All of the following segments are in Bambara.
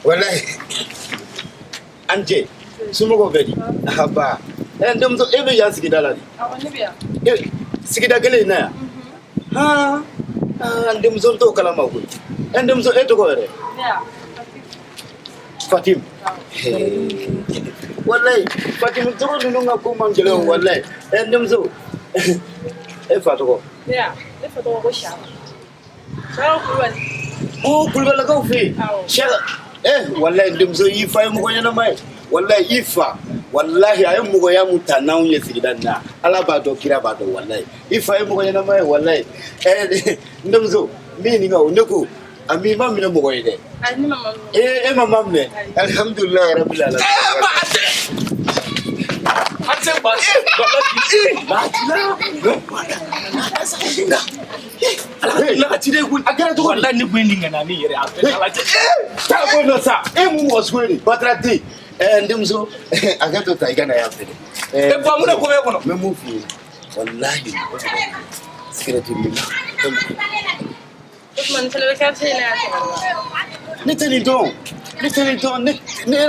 Wallahi. Anje. Sumogo bedi. Haba. Ndem so ebe ya sigida la. Awanibiya. Sigida gele na. Ha. Ndem so to kala mago. Ndem so eto ko re. Ya. Fatim. Wallahi. Fatim to no nga ko mangele wallahi. Ndem so. Fatoko. Ya. Fatoko ko sha. Sha ko wal. Oh, kulbala ka fi. Sha. Wallahi ndem so ifa mu ko yana mai. Wallahi ifa. Wallahi ayo mugo ya mutana unye sigidana ala bado kira bado wallahi ifa ayo mugo yana mai wallahi ndamzo mimi nga ndeko ami mami na mugo ide ani mama mama me alhamdulillah rabbil alamin Ate ba alhamdulillah atire gun agara to wallahi ni gwendinga na ni yere afela laje ta ko no sa mu wasweli patrati ndimzo agato taigana ya fere ba mu na ko be kono me mu fi wallahi secretary ni Usman tele ka tsene ya ne tani don ne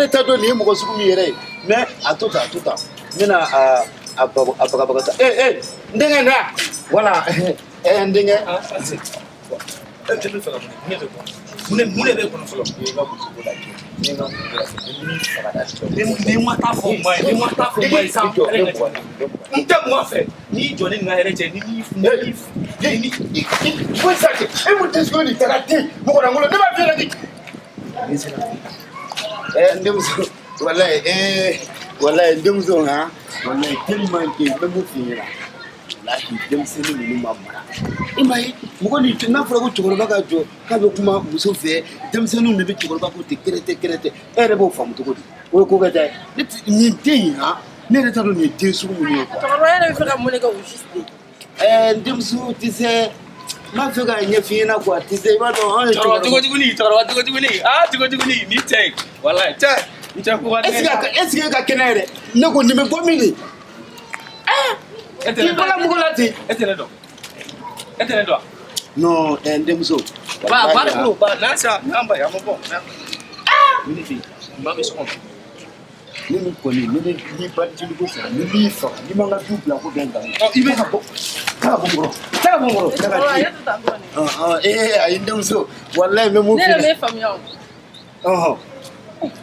ta do ni mu ko su mi yere me atuta mina abagabagata ndenga na wala ndenga mune be kono folo ni mata fo mai sam nta mo fe ni joni nga hereje ni ko sake mu tesko ni tarati mo ko ngolo deba fere di ndemzo wallahi ndemzo ha wallahi tellement que me finira wallahi ndemzo ni mamma imai mugo ni na fura ko Tiekoroba ka jo ka be kuma muso fe ndemzo ni be Tiekoroba ko te kerete ere bo famu to ko di o ko ga dai ni te ha ne re ta do ni te su mu ni ko Tiekoroba yana fika mu ne ka ushiste ndemzo ti se ma fe ga nya fina ko ti se ba do ha Tiekoroba ni take wallahi take Est-ce que kenere ne ko ni me bomini Ibola mugolati etene do no ndemzo ba nasa namba ya mbo ni fi mama so ni mi ko ni ba ti ko sa ni fa ni manga dupla ko benga ibe ka bo bongoro ay ndemzo wallahi me mu fi ne famio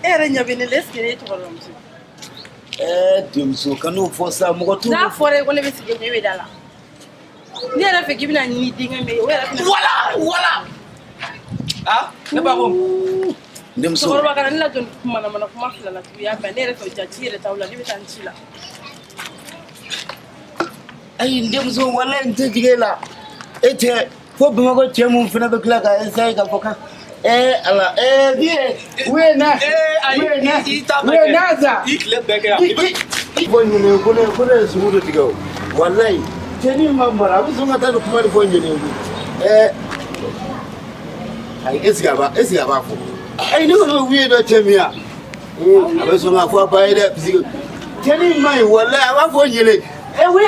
era nya bene leske ne Tiekoroba mso ndemzo kanu fosa mugo tu na fore ko ne be sige nyewe dala ni era fe gibina ni dinga me wala ne ba ko ndemzo Tiekoroba kana ni la jon kuma na kuma fila la tu ya ba ne era fe jatire tawla ni betanchila ay ndemzo wallahi ntajigela ete fo bima ko chemu fina be kla ka sai ka foka ala bien we naza ikle beke ya ibo nyune kule sumudo tigaw wallahi teni mamara biso ngata do kuma fo nyune ngu ay esgaba fo ay no we do temia abeso nga fo ba ide physique teni mai wallahi aba fo nyele we